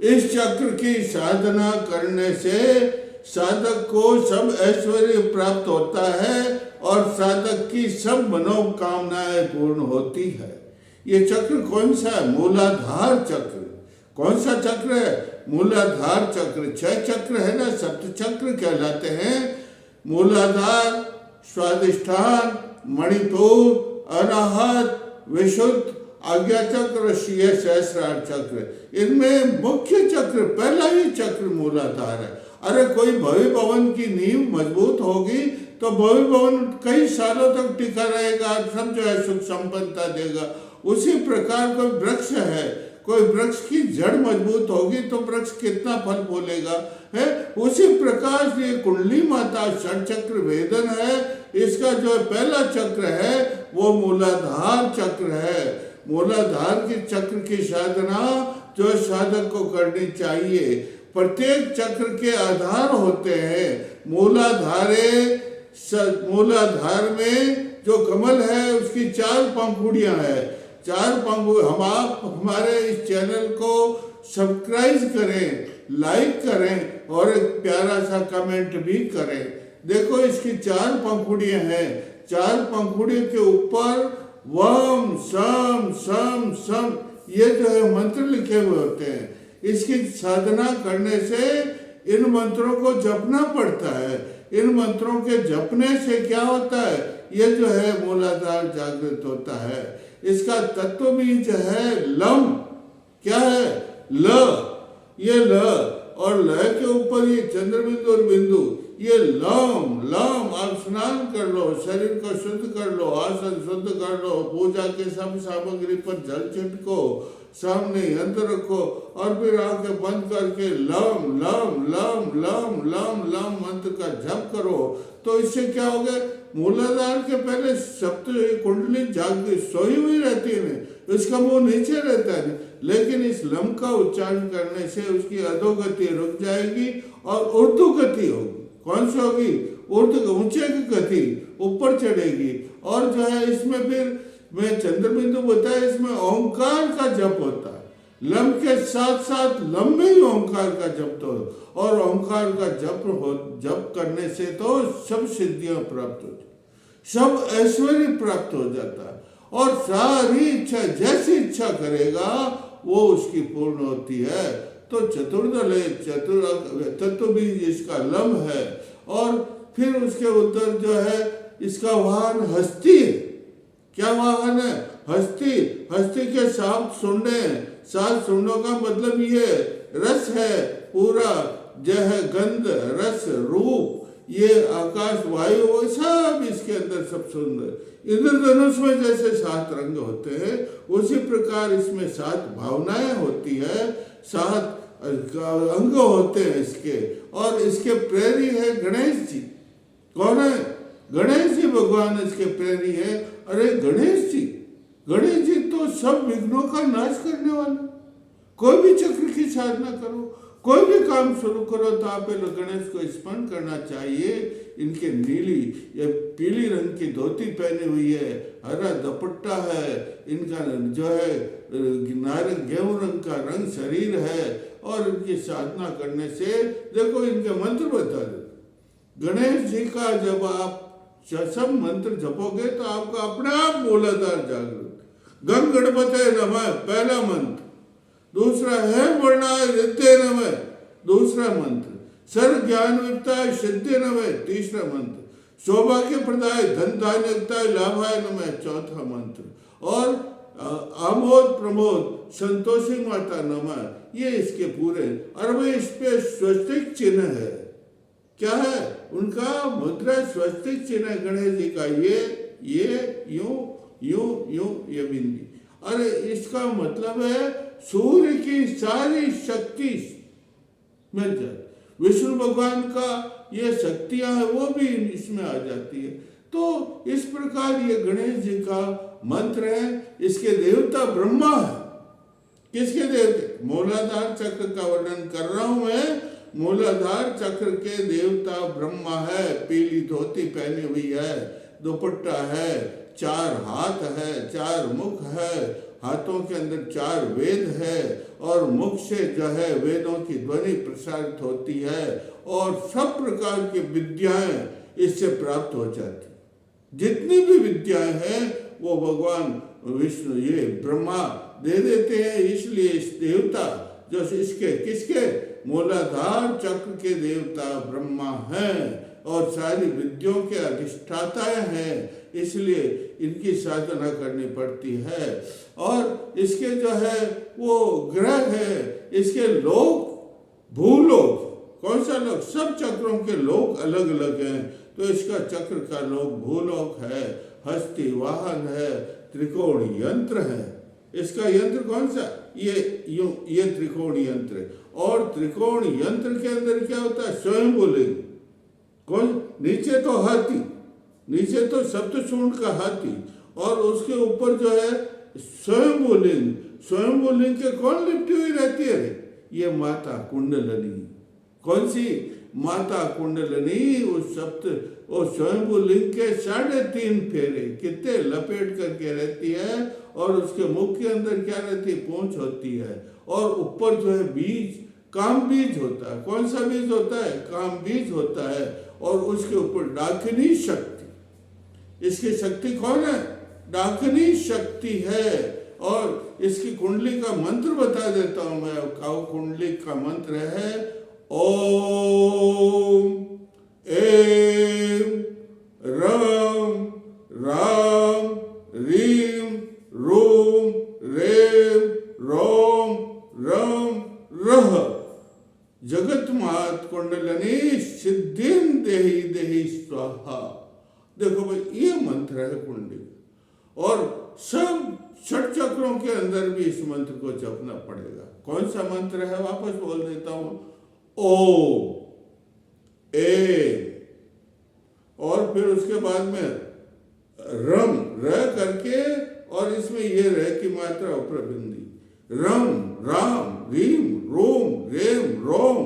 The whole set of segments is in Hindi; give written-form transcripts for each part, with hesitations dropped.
इस चक्र की साधना करने से साधक को सब ऐश्वर्य प्राप्त होता है और साधक की सब मनोकामनाएं पूर्ण होती है। ये चक्र कौन सा है? मूलाधार चक्र। कौन सा चक्र है? मूलाधार चक्र। 6 चक्र है ना, सप्त चक्र कहलाते हैं। मूलाधार, स्वादिष्ठान, मणिपुर, अनाहत, विशुद्ध, आज्ञा चक्र, सहस्रार चक्र। इनमें मुख्य चक्र, पहला ही चक्र मूलाधार है। अरे कोई भव्य भवन की नींव मजबूत होगी तो भव्य भवन कई सालों तक टिका रहेगा, सब जो है सुख संपन्नता देगा। उसी प्रकार कोई वृक्ष है, कोई वृक्ष की जड़ मजबूत होगी तो वृक्ष कितना फल फूलेगा है। उसी प्रकार ये कुंडली माता षटचक्र वेदन है, इसका जो पहला चक्र है वो मूलाधार चक्र है। मूलाधार के चक्र की साधना जो साधक को करनी चाहिए। प्रत्येक चक्र के आधार होते हैं। मूलाधार में जो कमल है उसकी 4 पंखुड़ियां हैं। 4 पंखुड़ी। आप हमारे इस चैनल को सब्सक्राइब करें, लाइक करें और एक प्यारा सा कमेंट भी करें। देखो इसकी 4 पंखुड़ियां हैं। 4 पंखुड़ियों के ऊपर वम सम सम सम ये जो है मंत्र लिखे हुए होते हैं। इसकी साधना करने से इन मंत्रों को जपना पड़ता है। इन मंत्रों के जपने से क्या होता है? ये जो है मूलाधार जागृत होता है। इसका तत्व बीज है लम। क्या है? ल। ये ल और ल के ऊपर ये चंद्र बिंदु और बिंदु, ये लम लम। आप स्नान कर लो, शरीर को शुद्ध कर लो, आसन शुद्ध कर लो, पूजा के सब सामग्री पर जल छिटको, सामने यंत्र रखो और फिर आंखें बंद करके lump lump lump lump lump lump मंत्र का जप करो। तो इससे क्या होगा? मूलाधार के पहले सप्त कुंडली जागृत सोई हुई रहती है, इसका मुंह नीचे रहता है, लेकिन इस लम का उच्चारण करने से उसकी अधोगति रुक जाएगी और ऊर्ध्व गति होगी। कौन सी होगी? ऊर्ध्व, ऊंचे की गति ऊपर चढ़ेगी। और जो है इसमें फिर मैं चंद्र बिंदु बताया, इसमें ओंकार का जप होता है। लम के साथ साथ लम में ही ओंकार का जप तो, और ओंकार का जप करने से तो सब सिद्धियां प्राप्त हो, सब ऐश्वर्य प्राप्त हो जाता है और सारी इच्छा जैसी इच्छा करेगा वो उसकी पूर्ण होती है। तो चतुर्दल तत्व बीज इसका लम है। और फिर उसके उधर जो है इसका वाहन हस्ती है। क्या वाहन है? हस्ती। हस्ती के 7 सुंडे। 7 सुंडों का मतलब ये रस है पूरा, जो है गंध, रस, रूप, ये आकाश, वायु, सब इसके अंदर सब सुंदर। इंद्रधनुष में जैसे 7 रंग होते हैं उसी प्रकार इसमें 7 भावनाएं होती है, 7 अंग होते हैं इसके। और इसके प्रेरी है गणेश जी। कौन है? गणेश जी भगवान इसके प्रेरी है। अरे गणेश जी तो सब विघ्नों का नाश करने वाला। कोई भी चक्र की साधना करो, कोई भी काम शुरू करो तो आप गणेश को स्मरण करना चाहिए। इनके नीली या पीली रंग की धोती पहनी हुई है, हरा दुपट्टा है, इनका जो है नारंगी गेहूं रंग का रंग शरीर है। और इनकी साधना करने से देखो इनके मंत्र बता दे। गणेश जी का जब आप सब मंत्र जपोगे तो आपका अपने आप मूलाधार जागृत। गंग गणपते नमः पहला मंत्र। दूसरा है वर्णाय रिद्धे नमः दूसरा मंत्र। सर्व ज्ञान वित्ताय सिद्धे नमः तीसरा मंत्र। सौभाग्य प्रदाय धन धान्यताय लाभाय नमः चौथा मंत्र। और आमोद प्रमोद संतोषी माता नमः, ये इसके पूरे। और वे इस पे स्वस्तिक चिन्ह है। क्या है? उनका मुद्रा स्वस्तिक चिन्ह गणेश जी का। ये यूं यूं यूं ये बिंदी। अरे इसका मतलब है सूर्य की सारी शक्ति मिल जाए। विष्णु भगवान का ये शक्तियां है वो भी इसमें आ जाती है। तो इस प्रकार ये गणेश जी का मंत्र है। इसके देवता ब्रह्मा है। किसके देवते? मूलाधार चक्र का वर्णन कर रहा हूं मैं। मूलाधार चक्र के देवता ब्रह्मा है। पीली धोती पहनी हुई है, दुपट्टा है, 4 हाथ है, 4 मुख है हाथों के अंदर 4 वेद है और मुख से जो है वेदों की ध्वनि प्रसारित होती है और सब प्रकार की विद्याएं इससे प्राप्त हो जाती। जितनी भी विद्याएं हैं वो भगवान विष्णु ये ब्रह्मा दे देते हैं। इसलिए इस देवता जो इसके किसके मूलाधार चक्र के देवता ब्रह्मा हैं और सारी विद्यों के अधिष्ठाता हैं, इसलिए इनकी साधना करनी पड़ती है। और इसके जो है वो ग्रह है, इसके लोक भूलोक, कौन सा लोक, सब चक्रों के लोक अलग अलग हैं। तो इसका चक्र का लोक भूलोक है, हस्ती वाहन है, त्रिकोण यंत्र है। इसका यंत्र कौन सा, ये त्रिकोण यंत्र। और त्रिकोण यंत्र के अंदर क्या होता है, स्वयंभूलिंग। कौन, नीचे तो हाथी, नीचे तो सप्तशूंड का हाथी और उसके ऊपर जो है स्वयंभूलिंग। स्वयंभूलिंग के कौन लिपटी हुई रहती है, ये माता कुंडलनी। कौन सी, माता कुंडलनी। उस स्वयंभूलिंग के 3.5 फेरे कितने लपेट करके रहती है और उसके मुख के अंदर क्या रहती है, पूंछ होती है और ऊपर जो है बीज, काम बीज होता है। कौन सा बीज होता है, काम बीज होता है और उसके ऊपर डाकिनी शक्ति। इसकी शक्ति कौन है, डाकिनी शक्ति है। और इसकी कुंडली का मंत्र बता देता हूं मैं। कुंडली का मंत्र है ओम ऐं रं राम रीम रूम रेम रोम रम रह जगतमात कुंडलनी सिद्धिं देहि देहि स्वाहा। देखो भाई, ये मंत्र है कुंडली। और सब 6 चक्रों के अंदर भी इस मंत्र को जपना पड़ेगा। कौन सा मंत्र है, वापस बोल देता हूं, ओ ए, और फिर उसके बाद में रम, र करके, और इसमें ये र की मात्रा उपरबिंदी, रम राम रीम रोम रेम रोम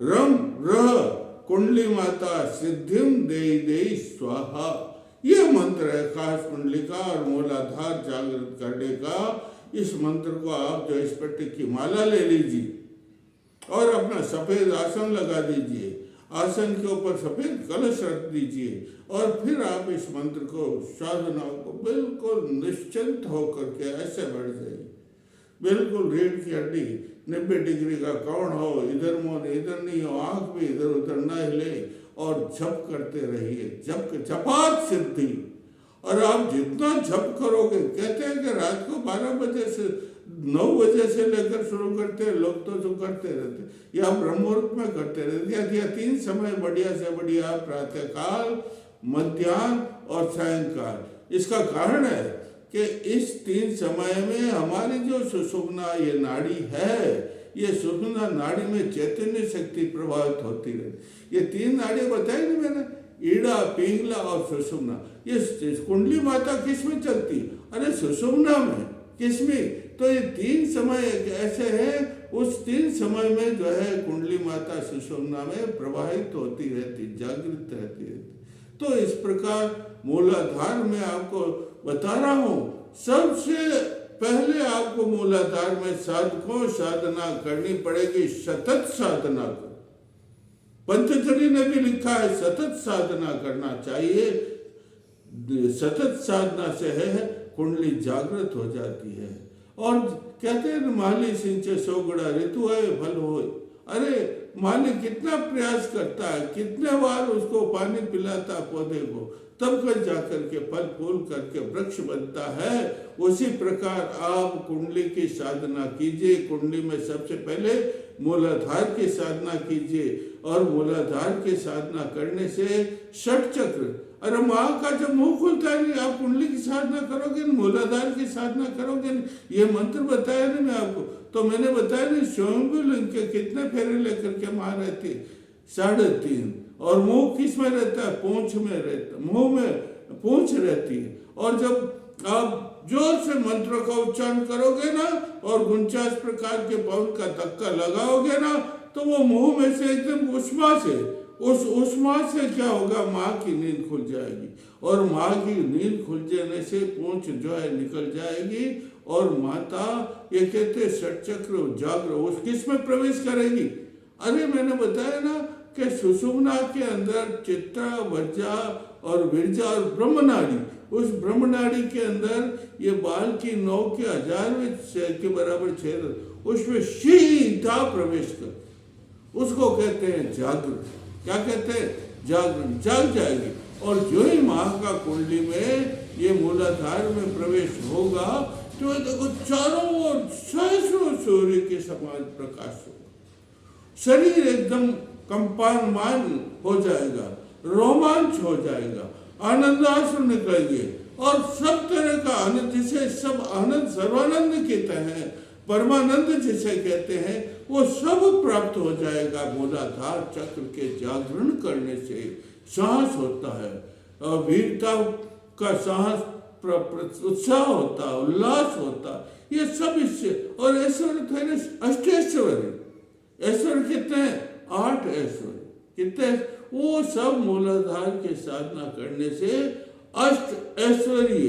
रम रह कुंडली माता सिद्धिम देहि देहि स्वाहा। ये मंत्र है खास कुंडली का और मूलाधार जागृत करने का। इस मंत्र को आप जो इस पट्टी की माला ले लीजिए और अपना सफेद आसन लगा दीजिए, आसन के ऊपर सफेद कलश रख दीजिए और फिर आप इस मंत्र को, साधना को बिल्कुल निश्चिंत होकर के ऐसे बैठ जाइए। बिल्कुल रीढ़ की हड्डी 90 डिग्री का कोण हो, इधर मुंह इधर नहीं हो, आंख भी इधर उधर न हिले और जप करते रहिए। जपात सिद्धि। और आप जितना जप करोगे, कहते हैं कि रात को 12 बजे से 9 बजे से लेकर शुरू करते हैं लोग, तो जो करते रहते या ब्रह्म मुहूर्त में करते रहते या 3 समय बढ़िया से बढ़िया, प्रातः काल, मध्याह्न और सायंकाल। इसका कारण है कि इस 3 समय में हमारी जो सुषुम्ना ये नाड़ी है, ये सुषुम्ना नाड़ी में चैतन्य शक्ति प्रभावित होती रहती। ये 3 नाड़ी बताई ना मैंने, ईड़ा, पिंगला और सुषुम्ना। ये कुंडली माता किस में चलती, अरे सुषुम्ना में। किसमें, तो ये 3 समय ऐसे हैं, उस 3 समय में जो है कुंडली माता सुषुम्ना में प्रवाहित होती रहती, जागृत रहती रहती। तो इस प्रकार मूलाधार में आपको बता रहा हूं, सबसे पहले आपको मूलाधार में साधकों साधना करनी पड़ेगी, सतत साधना कर। पंतजलि ने भी लिखा है सतत साधना करना चाहिए। सतत साधना से है कुंडली जागृत हो जाती है। और कहते हैं माली सिंचे 100 गुणा ऋतु है फल होए। अरे माली कितना प्रयास करता है, कितने बार उसको पानी पिलाता पौधे को, तब कर जाकर के फल फूल करके वृक्ष बनता है। उसी प्रकार आप कुंडली की साधना कीजिए। कुंडली में सबसे पहले मूलाधार की साधना कीजिए और मूलाधार की साधना करने से 6 चक्र, अरे माँ का जब मुंह खुलता है, आप कुंडली की साधना करोगे, मूलाधार की साधना करोगे, ये मंत्र बताया ना मैं आपको, तो मैंने बताया नहीं स्वयंभूलिंग के कितने फेरे लेकर के माँ रहती है, 3.5। और मुंह किस में रहता है, पूंछ में रहता, मुंह में पूंछ रहती है। और जब आप जोर से मंत्र का उच्चारण करोगे ना और 49 प्रकार के पवन का धक्का लगाओगे ना, तो वो मुंह में से एकदम उष्मा से, उस उष्मा से क्या होगा, माँ की नींद खुल जाएगी और माँ की नींद खुल जाने से पूंछ जो है निकल जाएगी और माता ये कहते षटचक्र जागृत, उस किस में प्रवेश करेगी? अरे मैंने बताया ना कि सुषुम्ना के अंदर चित्ता, वज्जा और विरजा और ब्रह्मनाड़ी, उस ब्रह्मनाड़ी के अंदर ये बाल की नौ के 1000वें के बराबर छेद, उसमें सीधा प्रवेश कर, उसको कहते हैं जागृत। क्या कहते हैं? जागृत। जाग जाएगी। और जो ही माह का कुंडली में ये मूलाधार में प्रवेश होगा तो देखो चारों ओर सहस्रों सूर्य के समान प्रकाश होगा, शरीर एकदम कंपायमान हो जाएगा, रोमांच हो जाएगा, आनंदाश्रु निकलेंगे और सब तरह का आनंद, जिसे सब आनंद सर्वानंद कहते हैं, परमानंद जिसे कहते हैं, वो सब प्राप्त हो जाएगा मूलाधार चक्र के जागरण करने से। साहस होता है और वीरता का साहस, उत्साह होता, उल्लास होता, ये सब इससे। और ऐश्वर्य थे अष्टैश्वर्य, ऐश्वर्य कितने हैं? 8 ऐश्वर्य। कितने? वो सब मूलाधार के साधना करने से अष्ट ऐश्वर्य,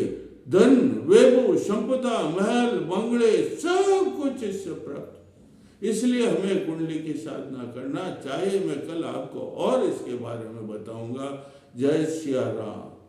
धन, वैभव, संपदा, महल, बंगले, सब कुछ इससे प्राप्त। इसलिए हमें कुंडली की साधना करना चाहिए। मैं कल आपको और इसके बारे में बताऊंगा। जय सिया राम।